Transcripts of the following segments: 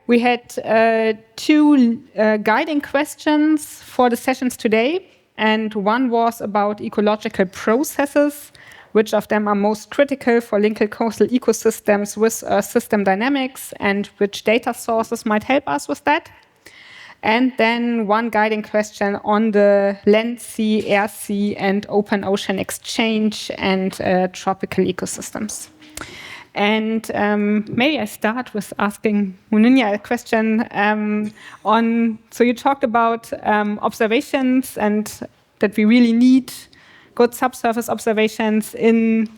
We had two guiding questions for the sessions today, and one was about ecological processes, which of them are most critical for linking coastal ecosystems with system dynamics, and which data sources might help us with that. And then one guiding question on the land, sea, air, sea, and open ocean exchange and tropical ecosystems. And maybe I start with asking Mununya a question so you talked about observations and that we really need good subsurface observations in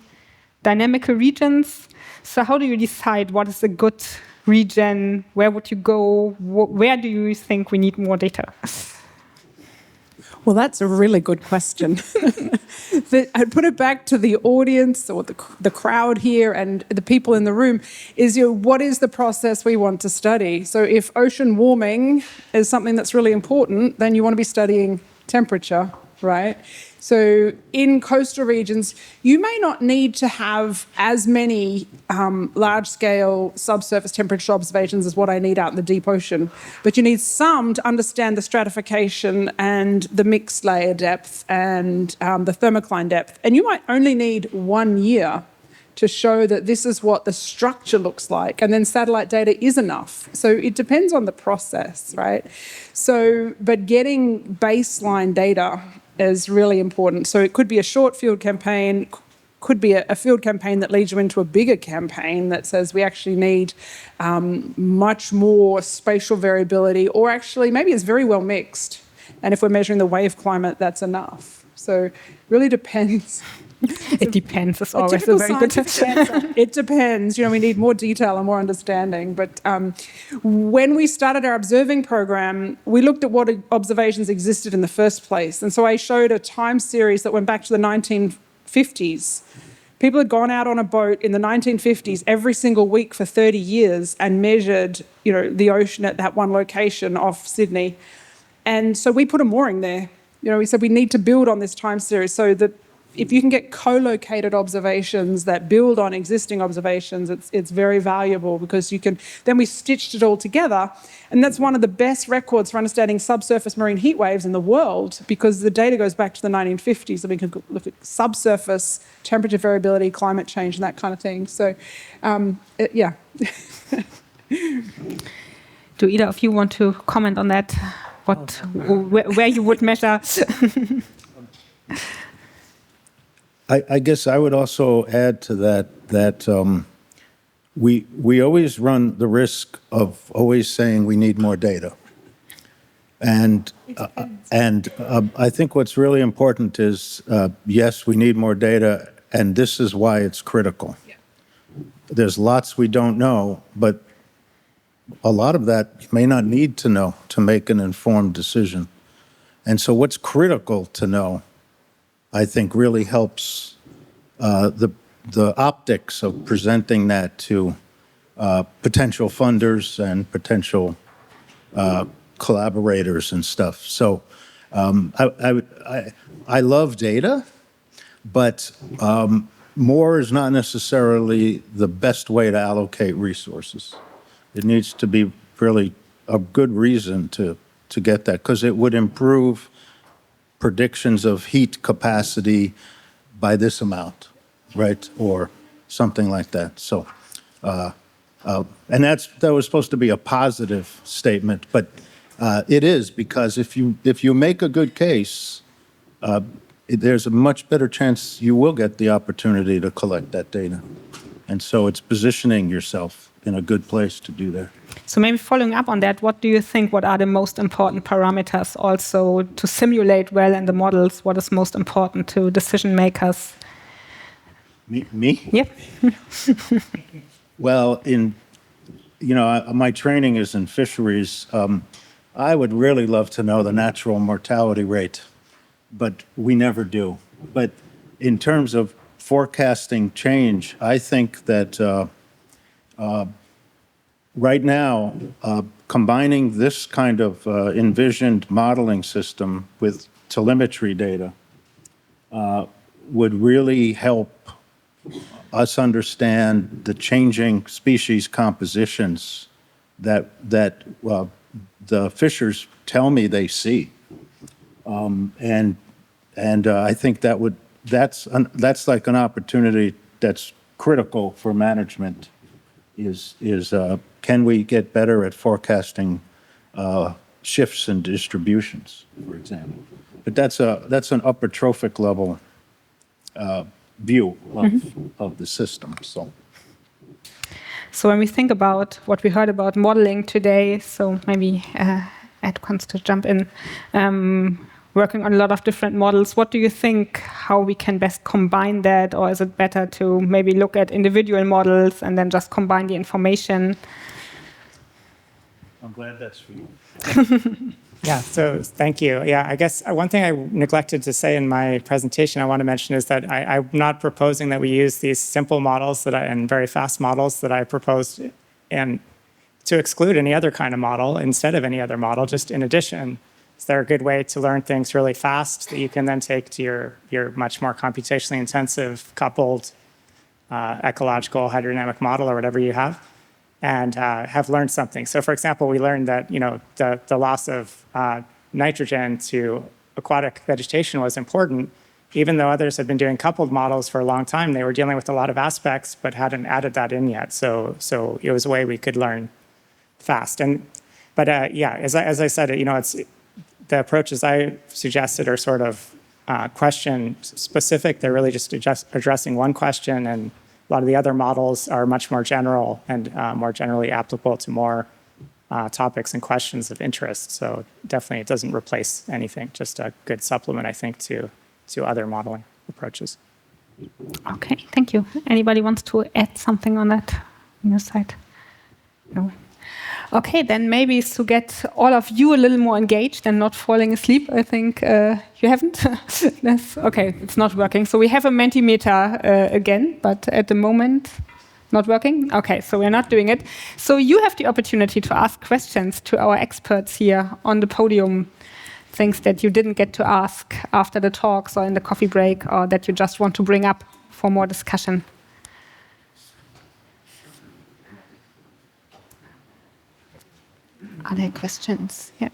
dynamical regions. So how do you decide what is a good region? Where would you go? Where do you think we need more data? Well, that's a really good question. I'd put it back to the audience or the crowd here and the people in the room is, what is the process we want to study? So if ocean warming is something that's really important, then you want to be studying temperature, right? So in coastal regions, you may not need to have as many large-scale subsurface temperature observations as what I need out in the deep ocean, but you need some to understand the stratification and the mixed layer depth and the thermocline depth. And you might only need 1 year to show that this is what the structure looks like, and then satellite data is enough. So it depends on the process, right? So, but getting baseline data is really important. So it could be a short field campaign, could be a field campaign that leads you into a bigger campaign that says we actually need much more spatial variability, or actually maybe it's very well mixed. And if we're measuring the wave climate, that's enough. So it really depends. It depends. It's always a very good answer. It depends. We need more detail and more understanding. But when we started our observing program, we looked at what observations existed in the first place. And so I showed a time series that went back to the 1950s. People had gone out on a boat in the 1950s every single week for 30 years and measured, the ocean at that one location off Sydney. And so we put a mooring there. We said we need to build on this time series so that if you can get co-located observations that build on existing observations, it's very valuable because then we stitched it all together. And that's one of the best records for understanding subsurface marine heat waves in the world, because the data goes back to the 1950s, and we can look at subsurface temperature variability, climate change, and that kind of thing. So, yeah. Do either of you want to comment on that? Where you would measure? I guess I would also add to that we always run the risk of always saying we need more data, and I think what's really important is yes, we need more data, and this is why it's critical. Yeah. There's lots we don't know, but a lot of that you may not need to know to make an informed decision, and so what's critical to know, I think, really helps the optics of presenting that to potential funders and potential collaborators and stuff. So I love data, but more is not necessarily the best way to allocate resources. It needs to be really a good reason to get that, because it would improve predictions of heat capacity by this amount, right? Or something like that. So, and that was supposed to be a positive statement, but it is, because if you make a good case, there's a much better chance you will get the opportunity to collect that data. And so it's positioning yourself in a good place to do that. So maybe following up on that, what do you think, what are the most important parameters also to simulate well in the models? What is most important to decision makers? Me? Yep. Well, my training is in fisheries. I would really love to know the natural mortality rate, but we never do. But in terms of forecasting change, I think that right now, combining this kind of envisioned modeling system with telemetry data would really help us understand the changing species compositions the fishers tell me they see. I think that's like an opportunity that's critical for management. Can we get better at forecasting shifts in distributions, for example? But that's an upper trophic level view of the system. So when we think about what we heard about modeling today, so maybe Ed wants to jump in, working on a lot of different models, what do you think, how we can best combine that? Or is it better to maybe look at individual models and then just combine the information? I'm glad that's for you. Yeah, so thank you. Yeah, I guess one thing I neglected to say in my presentation I want to mention is that I'm not proposing that we use these simple models and very fast models that I proposed and to exclude any other kind of model instead of any other model, just in addition. Is there a good way to learn things really fast that you can then take to your much more computationally intensive coupled ecological hydrodynamic model or whatever you have? And have learned something. So, for example, we learned that the loss of nitrogen to aquatic vegetation was important, even though others had been doing coupled models for a long time. They were dealing with a lot of aspects, but hadn't added that in yet. So it was a way we could learn fast. But as I said, it's the approaches I suggested are sort of question specific. They're really just addressing one question, and a lot of the other models are much more general and more generally applicable to more topics and questions of interest. So definitely it doesn't replace anything, just a good supplement, I think, to other modeling approaches. Okay, thank you. Anybody wants to add something on that on your side? No. Okay, then maybe to get all of you a little more engaged and not falling asleep, I think you haven't? Yes. Okay, it's not working. So we have a Mentimeter again, but at the moment, not working? Okay, so we're not doing it. So you have the opportunity to ask questions to our experts here on the podium, things that you didn't get to ask after the talks or in the coffee break, or that you just want to bring up for more discussion. Are there questions? Yeah.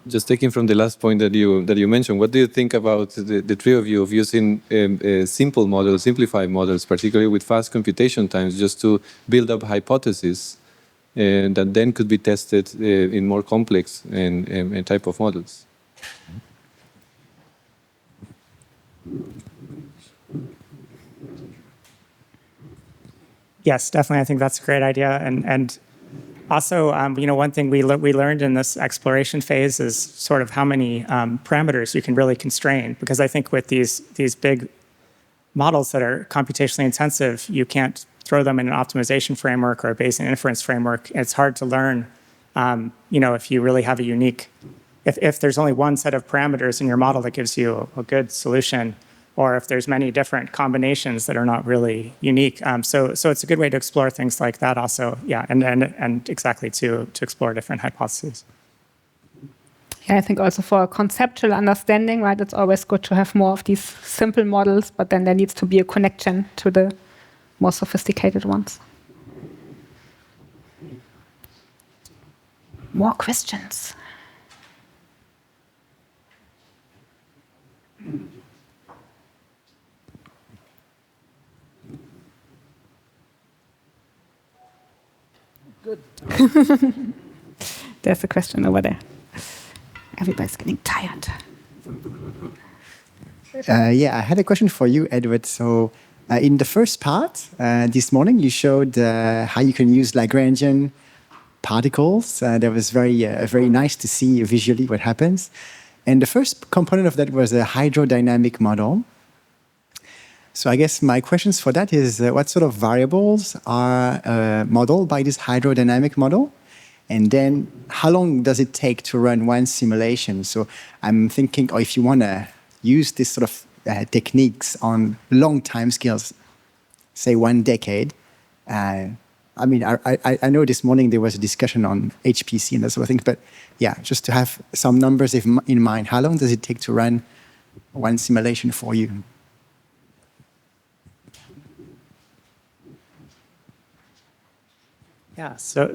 Just taking from the last point that you mentioned, what do you think about the three of you of using simple models, simplified models, particularly with fast computation times, just to build up hypotheses that then could be tested in more complex and type of models? Yes, definitely. I think that's a great idea. And also, one thing we learned in this exploration phase is sort of how many parameters you can really constrain. Because I think with these big models that are computationally intensive, you can't throw them in an optimization framework or a Bayesian inference framework. It's hard to learn, if you really have a unique, if there's only one set of parameters in your model that gives you a good solution, or if there's many different combinations that are not really unique. So it's a good way to explore things like that also, yeah, and exactly to explore different hypotheses. Yeah, I think also for conceptual understanding, right, it's always good to have more of these simple models, but then there needs to be a connection to the more sophisticated ones. More questions? Good. There's a question over there. Everybody's getting tired. Yeah, I had a question for you, Edward. So in the first part, this morning, you showed how you can use Lagrangian particles. That was very nice to see visually what happens. And the first component of that was a hydrodynamic model. So I guess my questions for that is what sort of variables are modeled by this hydrodynamic model? And then how long does it take to run one simulation? So I'm thinking, or if you want to use this sort of techniques on long time scales, say 1 decade. I know this morning there was a discussion on HPC and that sort of things, but yeah, just to have some numbers in mind, how long does it take to run one simulation for you? Yeah, so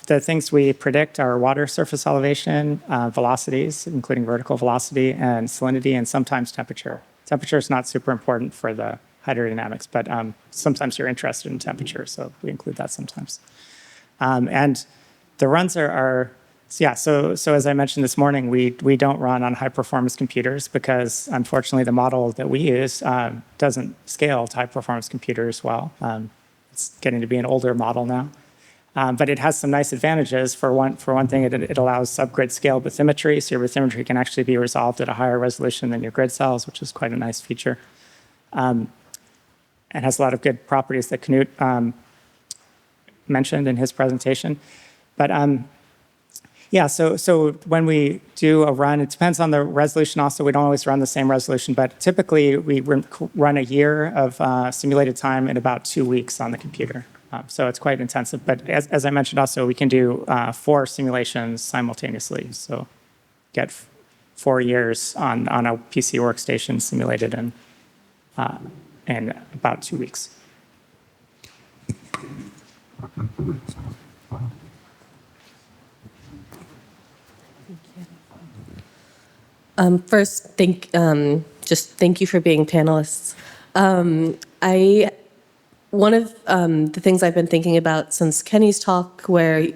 the things we predict are water surface elevation, velocities, including vertical velocity, and salinity, and sometimes temperature. Temperature is not super important for the hydrodynamics, but sometimes you're interested in temperature, so we include that sometimes. And the runs so as I mentioned this morning, we don't run on high-performance computers because, unfortunately, the model that we use doesn't scale to high-performance computers well. It's getting to be an older model now. But it has some nice advantages. For one thing, it allows subgrid scale bathymetry, so your bathymetry can actually be resolved at a higher resolution than your grid cells, which is quite a nice feature. And has a lot of good properties that Knut mentioned in his presentation. But yeah, so when we do a run, it depends on the resolution also. We don't always run the same resolution, but typically we run a year of simulated time in about 2 weeks on the computer. So it's quite intensive. But as I mentioned also, we can do 4 simulations simultaneously. So get 4 years on a PC workstation simulated in about 2 weeks. First, thank you for being panelists. One of the things I've been thinking about since Kenny's talk, where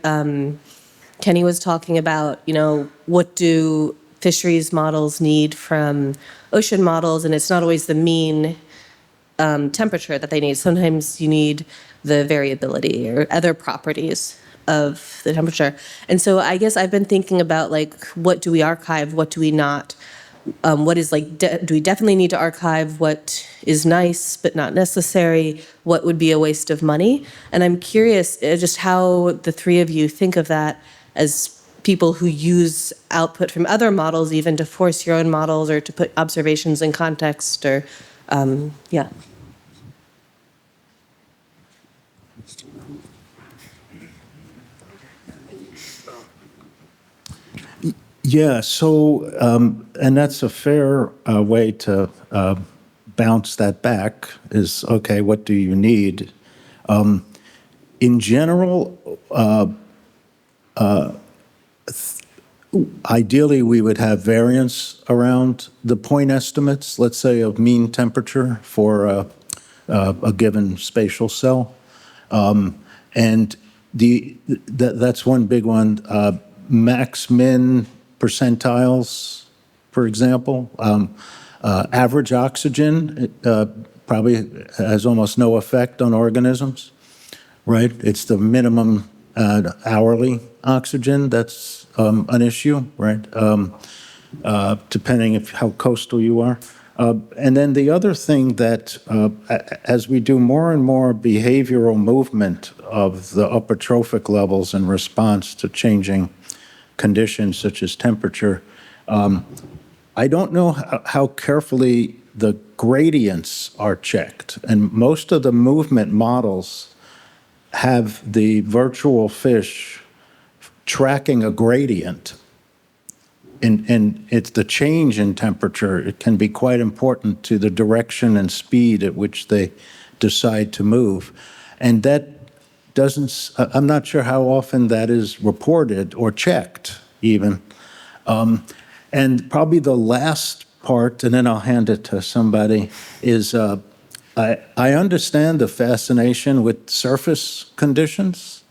Kenny was talking about, what do fisheries models need from ocean models, and it's not always the mean temperature that they need. Sometimes you need the variability or other properties of the temperature. And so I guess I've been thinking about, what do we archive, what do we not? What is do we definitely need to archive what is nice but not necessary? What would be a waste of money? And I'm curious just how the three of you think of that as people who use output from other models, even to force your own models or to put observations in context, or yeah. Yeah, so, and that's a fair way to bounce that back is, okay, what do you need? In general, ideally, we would have variance around the point estimates, let's say, of mean temperature for a given spatial cell. And that's one big one. Max-min percentiles, for example. Average oxygen probably has almost no effect on organisms, right? It's the minimum hourly oxygen that's an issue, right? Depending how coastal you are. And then the other thing that, as we do more and more behavioral movement of the upper trophic levels in response to changing conditions such as temperature, I don't know how carefully the gradients are checked. And most of the movement models have the virtual fish tracking a gradient. And it's the change in temperature. It can be quite important to the direction and speed at which they decide to move. And that doesn't, I'm not sure how often that is reported or checked even. And probably the last part, and then I'll hand it to somebody, is I understand the fascination with surface conditions.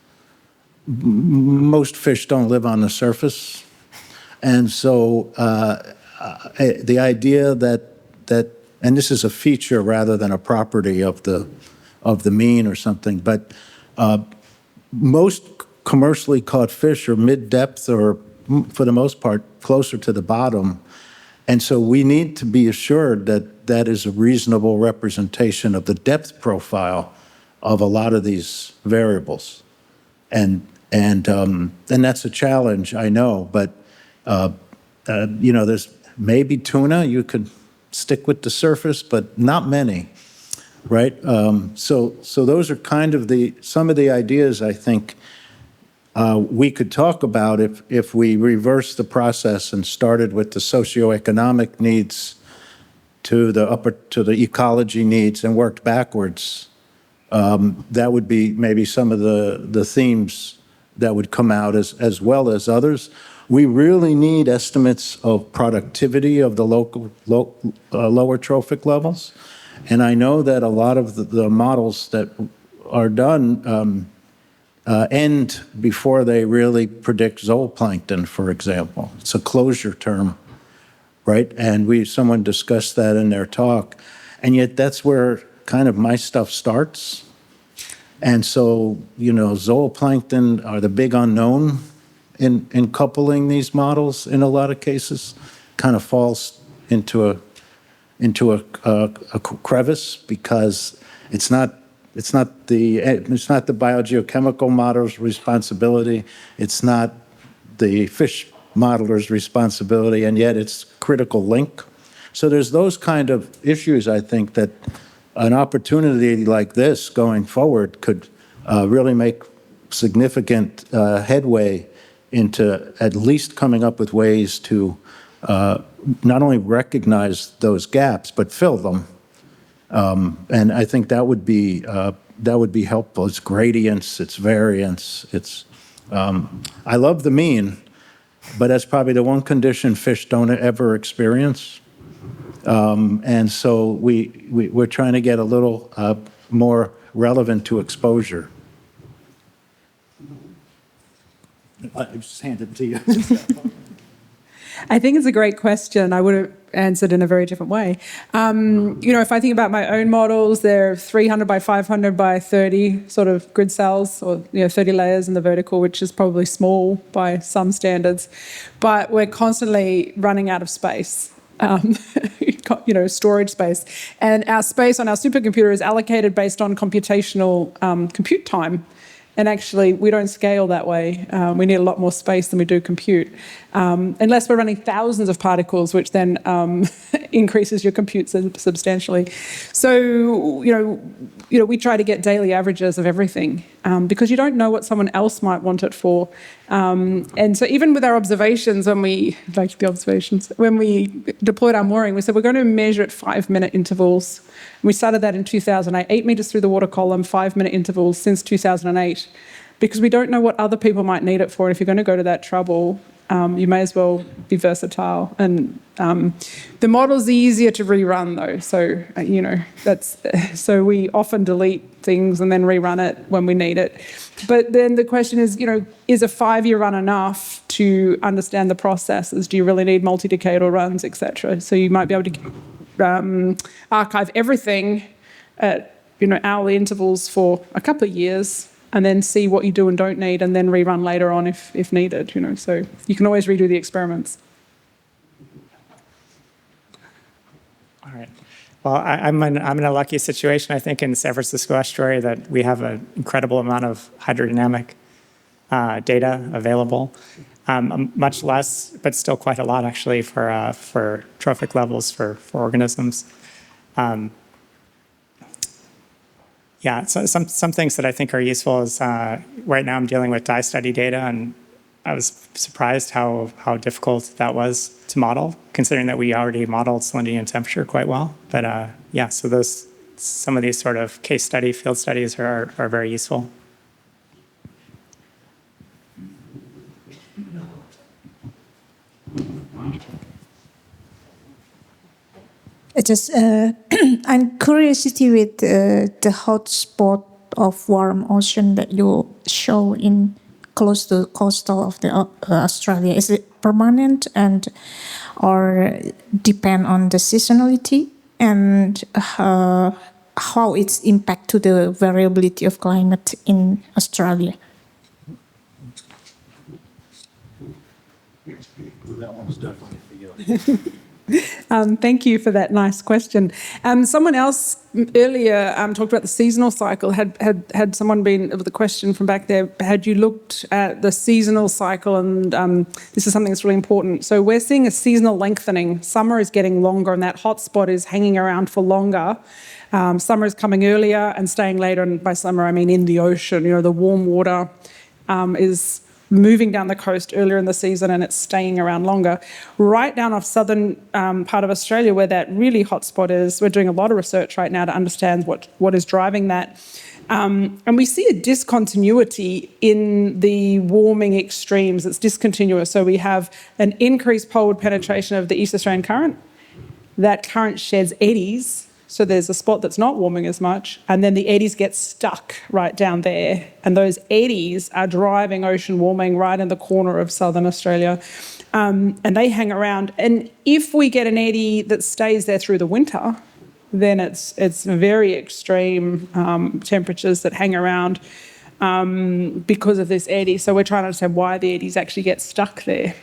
Most fish don't live on the surface. And so the idea that, and this is a feature rather than a property of the mean or something, but most commercially caught fish are mid-depth or, for the most part, closer to the bottom. And so we need to be assured that that is a reasonable representation of the depth profile of a lot of these variables. And that's a challenge, I know, but there's maybe tuna, you could stick with the surface, but not many. Right, so those are kind of some of the ideas I think we could talk about if we reverse the process and started with the socioeconomic needs to the ecology needs and worked backwards That would be maybe some of the themes that would come out as well as others. We really need estimates of productivity of the lower trophic levels. And I know that a lot of the models that are done end before they really predict zooplankton, for example. It's a closure term, right? And someone discussed that in their talk. And yet that's where kind of my stuff starts. And so, zooplankton are the big unknown in coupling these models in a lot of cases. Kind of falls into a crevice because it's not the biogeochemical model's responsibility. It's not the fish modeler's responsibility, and yet it's critical link. So there's those kind of issues, I think, that an opportunity like this going forward could really make significant headway into at least coming up with ways to not only recognize those gaps, but fill them. And I think that would be helpful. It's gradients, it's variance, it's. I love the mean, but that's probably the one condition fish don't ever experience. And so we're trying to get a little more relevant to exposure. I just handed it to you. I think it's a great question. I would have answered in a very different way. If I think about my own models, they're 300 by 500 by 30 sort of grid cells, or 30 layers in the vertical, which is probably small by some standards. But we're constantly running out of space. Storage space. And our space on our supercomputer is allocated based on computational compute time. And actually, we don't scale that way. We need a lot more space than we do compute, unless we're running thousands of particles, which then increases your compute substantially. So, we try to get daily averages of everything because you don't know what someone else might want it for. And so even with our observations, when we deployed our mooring, we said we're going to measure at 5-minute intervals. We started that in 2008, 8 meters through the water column, 5-minute intervals since 2008, because we don't know what other people might need it for. And if you're going to go to that trouble, you may as well be versatile. And the model's easier to rerun, though. So, so we often delete things and then rerun it when we need it. But then the question is, is a 5-year run enough to understand the processes? Do you really need multi-decadal runs, et cetera? So you might be able to archive everything at hourly intervals for a couple of years, and then see what you do and don't need, and then rerun later on if needed. So you can always redo the experiments. All right. Well, I'm in a lucky situation, I think, in San Francisco estuary that we have an incredible amount of hydrodynamic data available. Much less, but still quite a lot, actually, for trophic levels for organisms. So some things that I think are useful is right now I'm dealing with dye study data, and I was surprised how difficult that was to model, considering that we already modeled salinity and temperature quite well. But so some of these sort of case study, field studies are very useful. I'm curiosity with the hotspot of warm ocean that you show in close to coastal of the Australia. Is it permanent or depend on the seasonality, and how its impact to the variability of climate in Australia? That one's definitely for you. Thank you for that nice question. Someone else earlier talked about the seasonal cycle. Had someone been, with a question from back there, had you looked at the seasonal cycle? And this is something that's really important. So we're seeing a seasonal lengthening. Summer is getting longer, and that hotspot is hanging around for longer. Summer is coming earlier and staying later, and by summer I mean in the ocean. The warm water is moving down the coast earlier in the season, and it's staying around longer. Right down off southern part of Australia, where that really hot spot is, we're doing a lot of research right now to understand what is driving that. And we see a discontinuity in the warming extremes. It's discontinuous. So we have an increased poleward penetration of the East Australian current. That current sheds eddies. So there's a spot that's not warming as much, and then the eddies get stuck right down there. And those eddies are driving ocean warming right in the corner of southern Australia. And they hang around. And if we get an eddy that stays there through the winter, then it's very extreme temperatures that hang around because of this eddy. So we're trying to understand why the eddies actually get stuck there.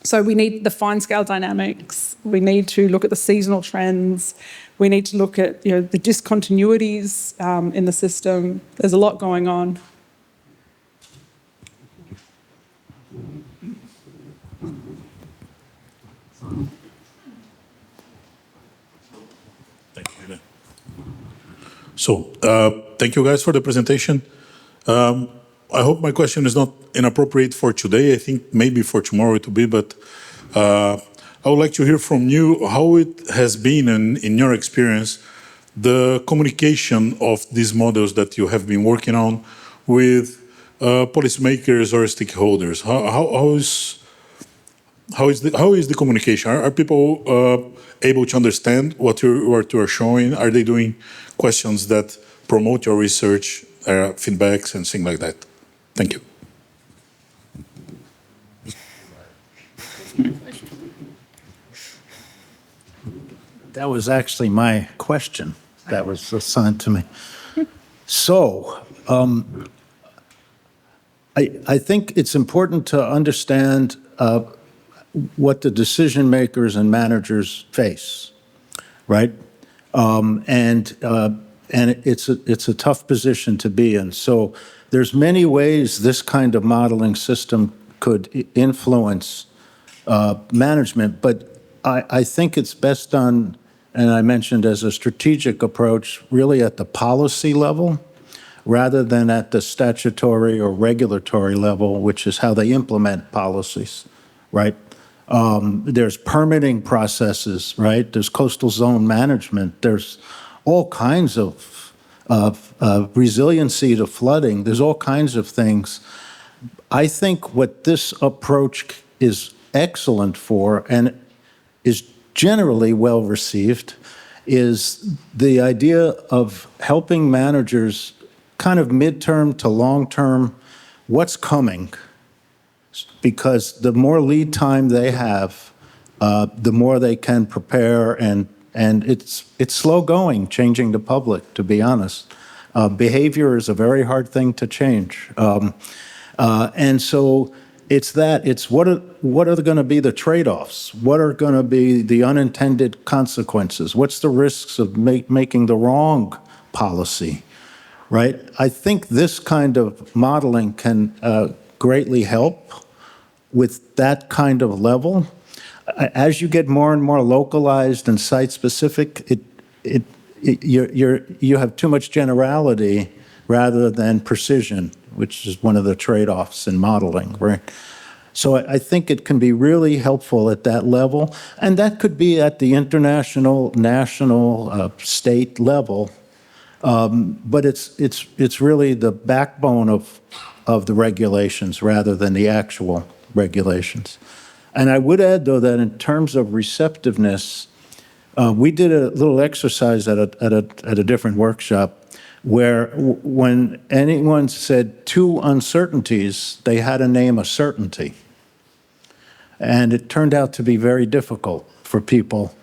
So we need the fine-scale dynamics. We need to look at the seasonal trends. We need to look at the discontinuities in the system. There's a lot going on. Thank you. So, thank you guys for the presentation. I hope my question is not inappropriate for today. I think maybe for tomorrow it will be, but I would like to hear from you how it has been, in your experience, the communication of these models that you have been working on with policymakers or stakeholders. How is the communication? Are people able to understand what you are showing? Are they doing questions that promote your research, feedbacks, and things like that? Thank you. That was actually my question that was assigned to me. So, I think it's important to understand what the decision makers and managers face, right? And it's a tough position to be in. So there's many ways this kind of modeling system could influence management, but I think it's best done, and I mentioned as a strategic approach, really at the policy level, rather than at the statutory or regulatory level, which is how they implement policies, right? There's permitting processes, right? There's coastal zone management. There's all kinds of resiliency to flooding. There's all kinds of things. I think what this approach is excellent for, and is generally well received, is the idea of helping managers kind of midterm to long term, what's coming, because the more lead time they have, the more they can prepare, and it's slow going, changing the public, to be honest. Behavior is a very hard thing to change. And so it's what are going to be the trade-offs? What are going to be the unintended consequences? What's the risks of making the wrong policy, right? I think this kind of modeling can greatly help with that kind of level. As you get more and more localized and site-specific, you have too much generality rather than precision, which is one of the trade-offs in modeling, right? So I think it can be really helpful at that level, and that could be at the international, national, state level. But it's really the backbone of the regulations rather than the actual regulations. And I would add, though, that in terms of receptiveness, we did a little exercise at a different workshop where when anyone said two uncertainties, they had to name a certainty. And it turned out to be very difficult for people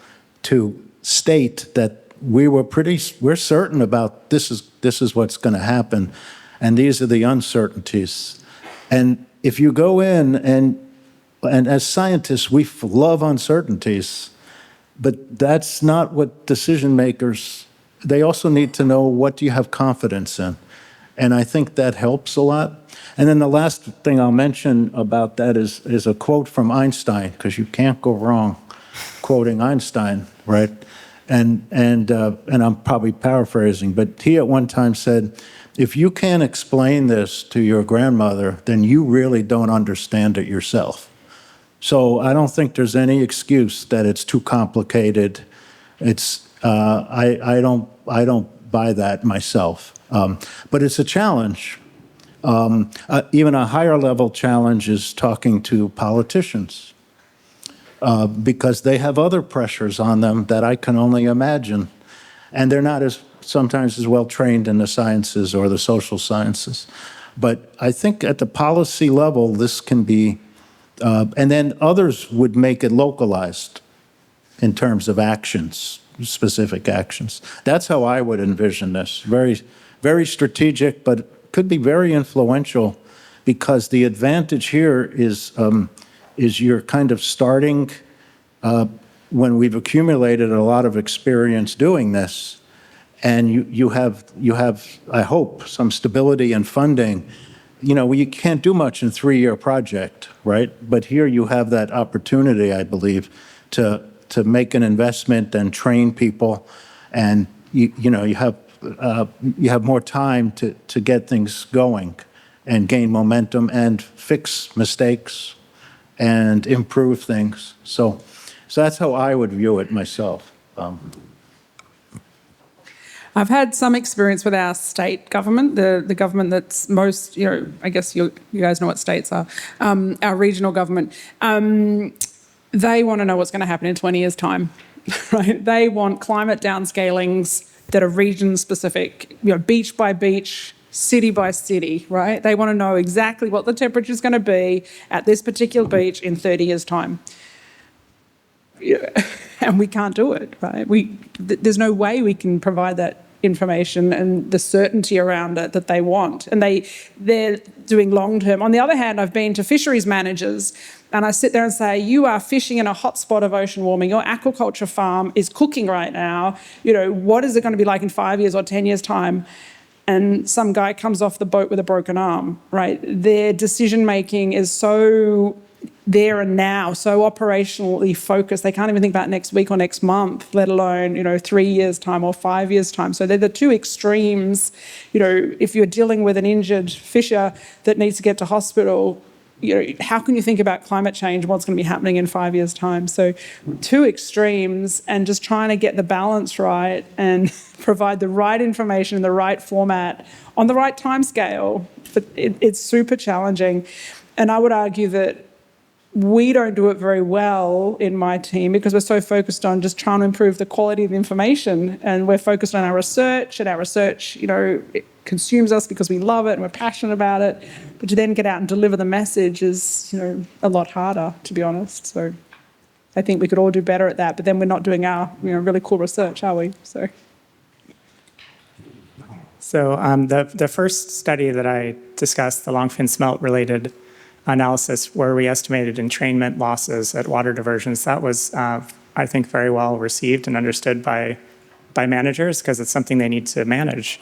to state that we're certain about this is what's going to happen, and these are the uncertainties. And if you go in and as scientists, we love uncertainties, but that's not what decision makers, they also need to know what do you have confidence in. And I think that helps a lot. And then the last thing I'll mention about that is a quote from Einstein, because you can't go wrong quoting Einstein, right? And I'm probably paraphrasing, but he at one time said, if you can't explain this to your grandmother, then you really don't understand it yourself. So I don't think there's any excuse that it's too complicated. I don't by that myself. But it's a challenge. Even a higher level challenge is talking to politicians because they have other pressures on them that I can only imagine. And they're not sometimes as well trained in the sciences or the social sciences. But I think at the policy level, this can be, and then others would make it localized in terms of actions, specific actions. That's how I would envision this. Very, very strategic, but could be very influential, because the advantage here is you're kind of starting when we've accumulated a lot of experience doing this, and you have, I hope, some stability and funding. You know, you can't do much in a 3-year project, right? But here you have that opportunity, I believe, to make an investment and train people, and you have more time to get things going and gain momentum and fix mistakes and improve things. So that's how I would view it myself. I've had some experience with our state government, the government that's most, I guess you guys know what states are, our regional government. They want to know what's going to happen in 20 years' time, right? They want climate downscalings that are region-specific, beach by beach, city by city, right? They want to know exactly what the temperature is going to be at this particular beach in 30 years' time. And we can't do it, right? There's no way we can provide that information and the certainty around it that they want. And they're doing long-term. On the other hand, I've been to fisheries managers, and I sit there and say, you are fishing in a hotspot of ocean warming. Your aquaculture farm is cooking right now. What is it going to be like in 5 years or 10 years' time? And some guy comes off the boat with a broken arm, right? Their decision-making is so there and now, so operationally focused. They can't even think about next week or next month, let alone, 3 years' time or 5 years' time. So they're the two extremes. If you're dealing with an injured fisher that needs to get to hospital, how can you think about climate change and what's going to be happening in 5 years' time? So two extremes, and just trying to get the balance right and provide the right information in the right format on the right timescale. But it's super challenging. And I would argue that we don't do it very well in my team because we're so focused on just trying to improve the quality of the information, and we're focused on our research, and our research, it consumes us because we love it and we're passionate about it. But to then get out and deliver the message is, a lot harder, to be honest. So I think we could all do better at that, but then we're not doing our, really cool research, are we? So the first study that I discussed, the longfin smelt related analysis where we estimated entrainment losses at water diversions, that was, I think, very well received and understood by managers because it's something they need to manage.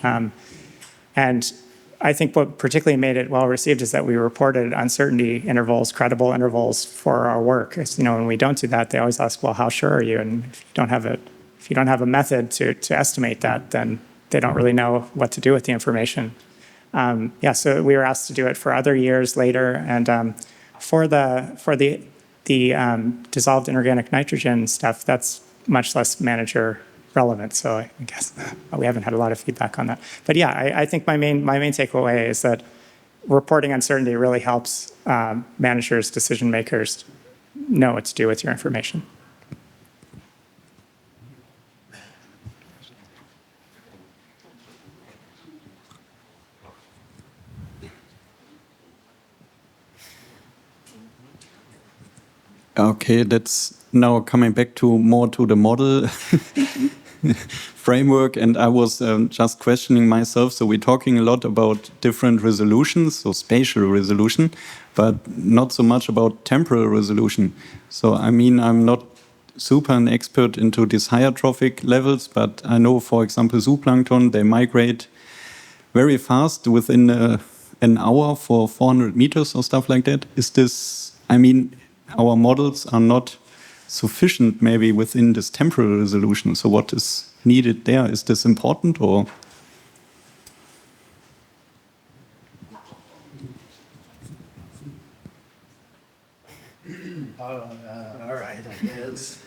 And I think what particularly made it well received is that we reported uncertainty intervals, credible intervals for our work. When we don't do that, they always ask, well, how sure are you? And if you don't have a method to estimate that, then they don't really know what to do with the information. So we were asked to do it for other years later, and for the dissolved inorganic nitrogen stuff, that's much less manager relevant. So I guess we haven't had a lot of feedback on that. But yeah, I think my main takeaway is that reporting uncertainty really helps managers, decision makers know what to do with your information. Okay, that's now coming back to more to the model framework, and I was just questioning myself. So we're talking a lot about different resolutions, so spatial resolution, but not so much about temporal resolution. So I'm not super an expert into these higher trophic levels, but I know, for example, zooplankton, they migrate very fast within an hour for 400 meters or stuff like that. Is this, our models are not sufficient maybe within this temporal resolution. So what is needed there? Is this important or? All right, I guess.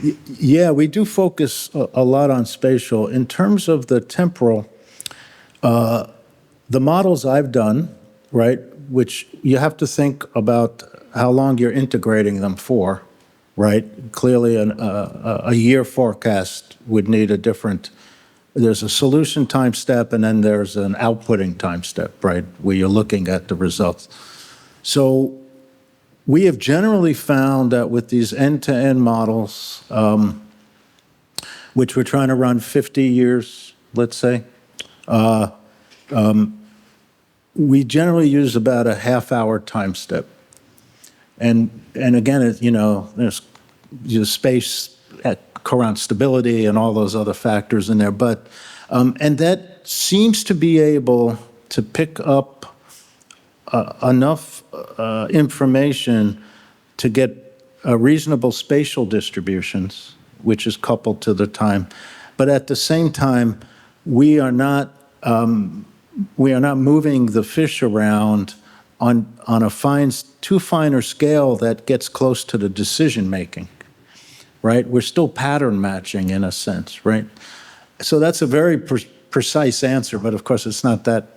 Yeah, we do focus a lot on spatial. In terms of the temporal, the models I've done, right, which you have to think about how long you're integrating them for, right? Clearly, a year forecast would need a different, there's a solution time step and then there's an outputting time step, right, where you're looking at the results. So we have generally found that with these end-to-end models, which we're trying to run 50 years, let's say, we generally use about a half-hour time step. And again, you know, there's space at Courant stability and all those other factors in there. But, and that seems to be able to pick up enough information to get reasonable spatial distributions, which is coupled to the time. But at the same time, we are not moving the fish around on a too finer scale that gets close to the decision making, right? We're still pattern matching in a sense, right? So that's a very precise answer, but of course it's not that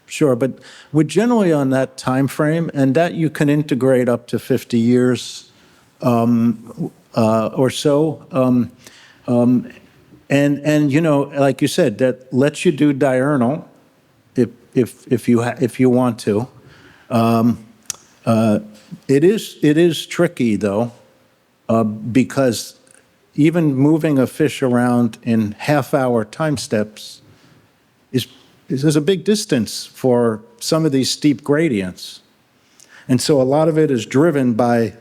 sure. But we're generally on that time frame, and that you can integrate up to 50 years or so. And you know, like you said, that lets you do diurnal if you want to. It is tricky though, because even moving a fish around in half-hour time steps is a big distance for some of these steep gradients. And so a lot of it is driven by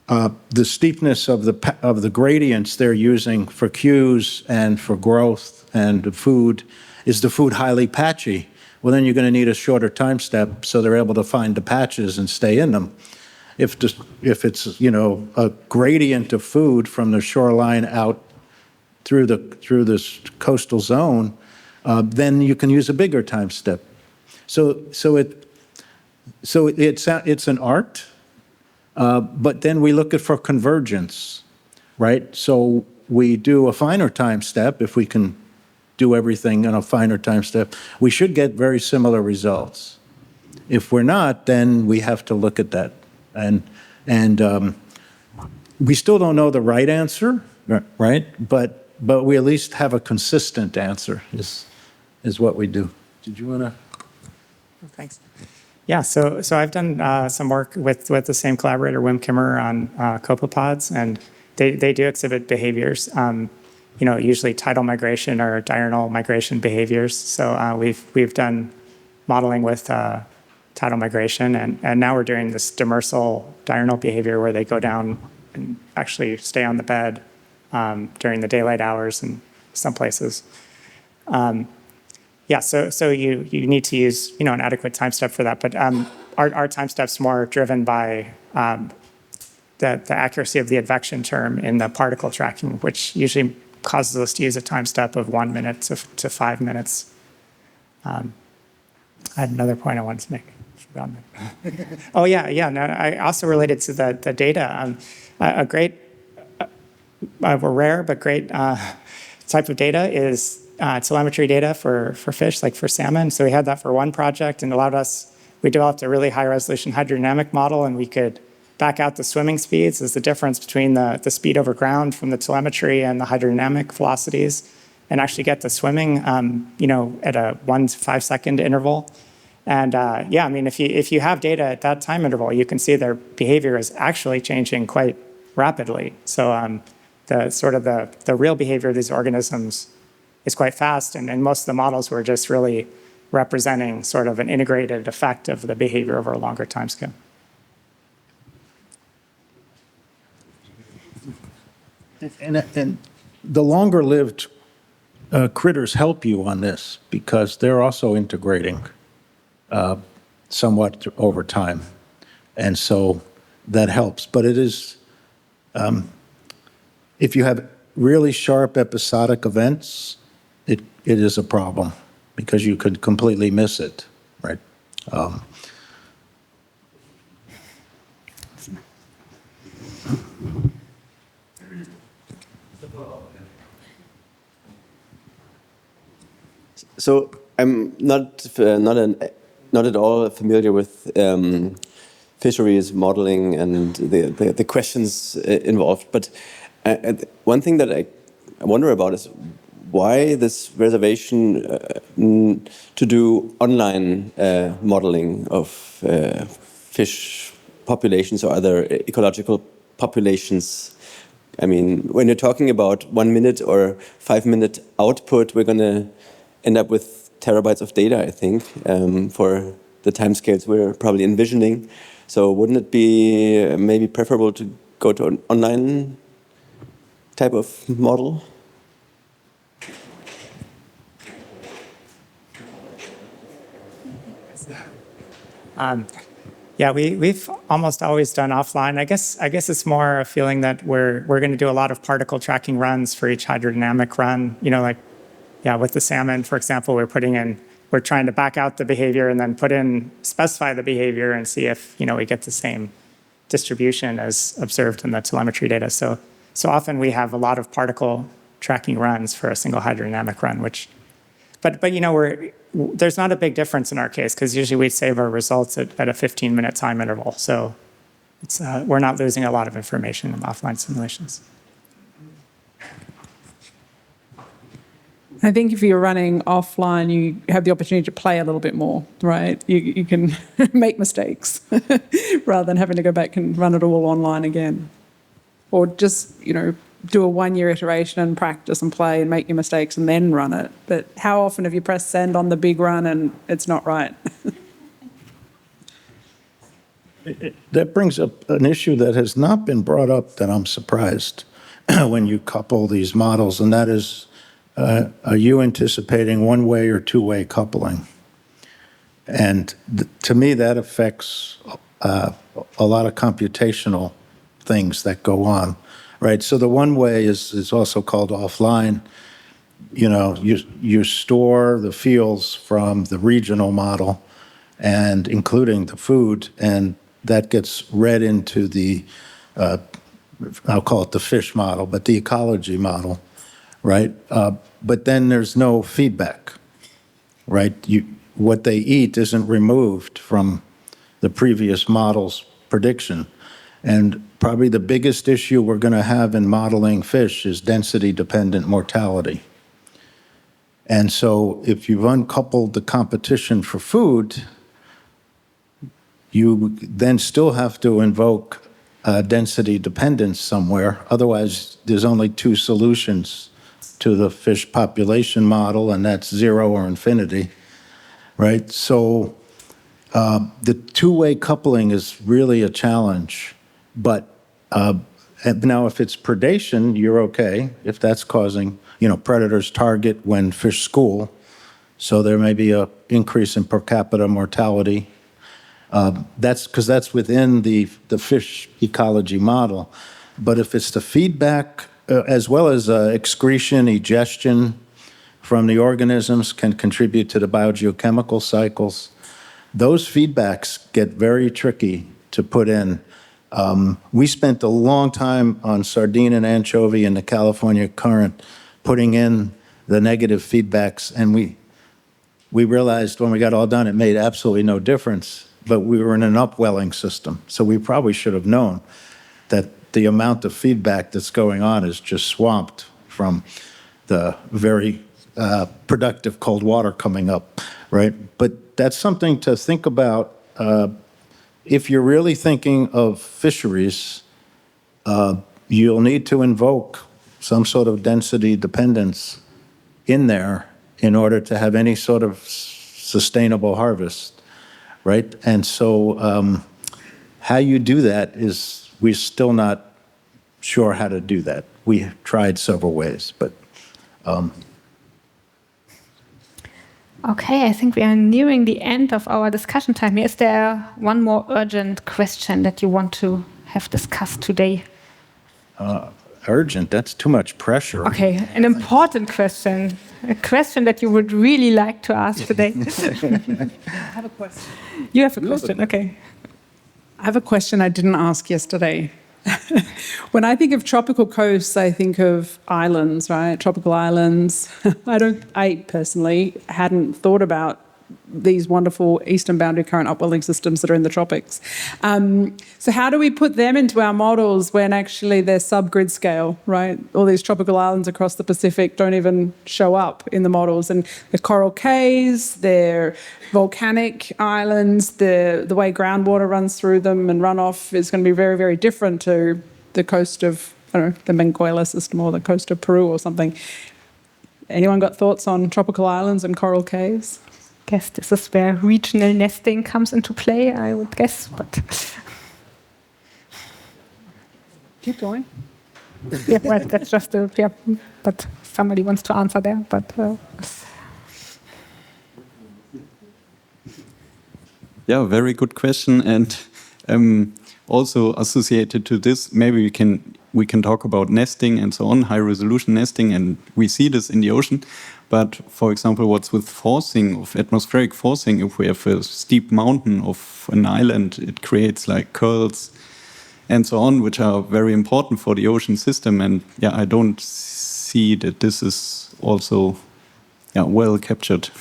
the steepness of the gradients they're using for cues and for growth and food. Is the food highly patchy? Well, then you're going to need a shorter time step so they're able to find the patches and stay in them. If it's, you know, a gradient of food from the shoreline out through this coastal zone, then you can use a bigger time step. So it's an art, but then we look for convergence, right? So we do a finer time step. If we can do everything in a finer time step, we should get very similar results. If we're not, then we have to look at that. And we still don't know the right answer, right? But we at least have a consistent answer is what we do. Did you want to? Thanks. Yeah, so I've done some work with the same collaborator, Wim Kimmer, on copepods, and they do exhibit behaviors, you know, usually tidal migration or diurnal migration behaviors. So we've done modeling with tidal migration, and now we're doing this demersal diurnal behavior where they go down and actually stay on the bed during the daylight hours in some places. Yeah, so you need to use, you know, an adequate time step for that, but our time step's more driven by the accuracy of the advection term in the particle tracking, which usually causes us to use a time step of 1 minute to 5 minutes. I had another point I wanted to make. Oh yeah. No, I also related to the data. A great, rare but great type of data is telemetry data for fish, like for salmon. So we had that for one project, and we developed a really high-resolution hydrodynamic model, and we could back out the swimming speeds as the difference between the speed over ground from the telemetry and the hydrodynamic velocities, and actually get the swimming, you know, at a 1 to 5 second interval. And yeah, I mean, if you have data at that time interval, you can see their behavior is actually changing quite rapidly. So the real behavior of these organisms is quite fast, and most of the models were just really representing sort of an integrated effect of the behavior over a longer time scale. And the longer-lived critters help you on this because they're also integrating somewhat over time. And so that helps. But it is, if you have really sharp episodic events, it is a problem because you could completely miss it, right? So I'm not at all familiar with fisheries modeling and the questions involved. But one thing that I wonder about is why this reservation to do online modeling of fish populations or other ecological populations. I mean, when you're talking about 1 minute or 5 minute output, we're going to end up with terabytes of data, I think, for the timescales we're probably envisioning. So wouldn't it be maybe preferable to go to an online type of model? Yeah, we've almost always done offline. I guess it's more a feeling that we're going to do a lot of particle tracking runs for each hydrodynamic run. You know, like with the salmon, for example, we're trying to back out the behavior and then specify the behavior and see if we get the same distribution as observed in the telemetry data. So often we have a lot of particle tracking runs for a single hydrodynamic run, but there's not a big difference in our case because usually we save our results at a 15-minute time interval. So we're not losing a lot of information in offline simulations. I think if you're running offline, you have the opportunity to play a little bit more, right? You can make mistakes rather than having to go back and run it all online again. Or just, do a 1-year iteration and practice and play and make your mistakes and then run it. But how often have you pressed send on the big run and it's not right? That brings up an issue that has not been brought up that I'm surprised when you couple these models, and that is, are you anticipating one-way or two-way coupling? And to me, that affects a lot of computational things that go on, right? So the one-way is also called offline. You store the fields from the regional model, and including the food, and that gets read into the, I'll call it the fish model, but the ecology model, right? But then there's no feedback, right? What they eat isn't removed from the previous model's prediction. And probably the biggest issue we're going to have in modeling fish is density-dependent mortality. And so if you've uncoupled the competition for food, you then still have to invoke density dependence somewhere. Otherwise, there's only two solutions to the fish population model, and that's 0 or infinity, right? So the two-way coupling is really a challenge. But now if it's predation, you're okay. If that's causing, predators target when fish school, so there may be an increase in per capita mortality. That's because that's within the fish ecology model. But if it's the feedback, as well as excretion, egestion from the organisms can contribute to the biogeochemical cycles, those feedbacks get very tricky to put in. We spent a long time on sardine and anchovy in the California current putting in the negative feedbacks, and we realized when we got all done it made absolutely no difference, but we were in an upwelling system, so we probably should have known that the amount of feedback that's going on is just swamped from the very productive cold water coming up, right? But that's something to think about. If you're really thinking of fisheries, you'll need to invoke some sort of density dependence in there in order to have any sort of sustainable harvest, right? And so how you do that is, we're still not sure how to do that. We have tried several ways, but... Okay, I think we are nearing the end of our discussion time. Is there one more urgent question that you want to have discussed today? Urgent? That's too much pressure. Okay, an important question. A question that you would really like to ask today. I have a question. You have a question, okay. I have a question I didn't ask yesterday. When I think of tropical coasts, I think of islands, right? Tropical islands. I personally hadn't thought about these wonderful eastern boundary current upwelling systems that are in the tropics. So how do we put them into our models when actually they're sub-grid scale, right? All these tropical islands across the Pacific don't even show up in the models. And the coral cays, they're volcanic islands, the way groundwater runs through them and runoff is going to be very, very different to the coast of, I don't know, the Benguela system or the coast of Peru or something. Anyone got thoughts on tropical islands and coral cays? Guess this is where regional nesting comes into play, I would guess, but Keep going. yeah, well, that's just but somebody wants to answer there, but Yeah, very good question, and also associated to this, maybe we can talk about nesting and so on, high resolution nesting, and we see this in the ocean. But for example, what's with forcing, of atmospheric forcing, if we have a steep mountain of an island, it creates like curls and so on, which are very important for the ocean system. And yeah, I don't see that this is also well captured.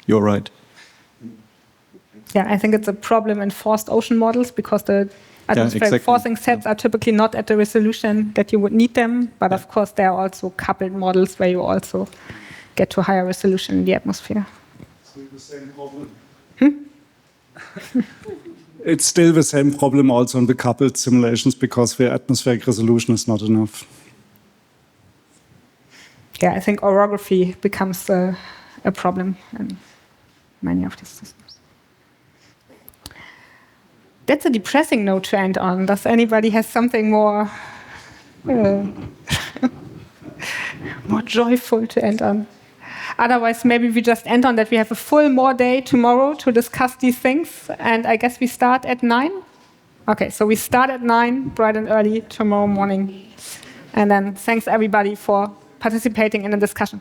You're right. yeah, I think it's a problem in forced ocean models because the atmospheric exactly. forcing sets are typically not at the resolution that you would need them, but of course there are also coupled models where you also get to higher resolution in the atmosphere. Still the same problem. It's still the same problem also in the coupled simulations because the atmospheric resolution is not enough. Yeah, I think orography becomes a problem in many of these systems. That's a depressing note to end on. Does anybody have something more more joyful to end on? Otherwise, maybe we just end on that we have a full more day tomorrow to discuss these things. And I guess we start at 9? Okay, so we start at 9, bright and early tomorrow morning. And then thanks everybody for participating in the discussion.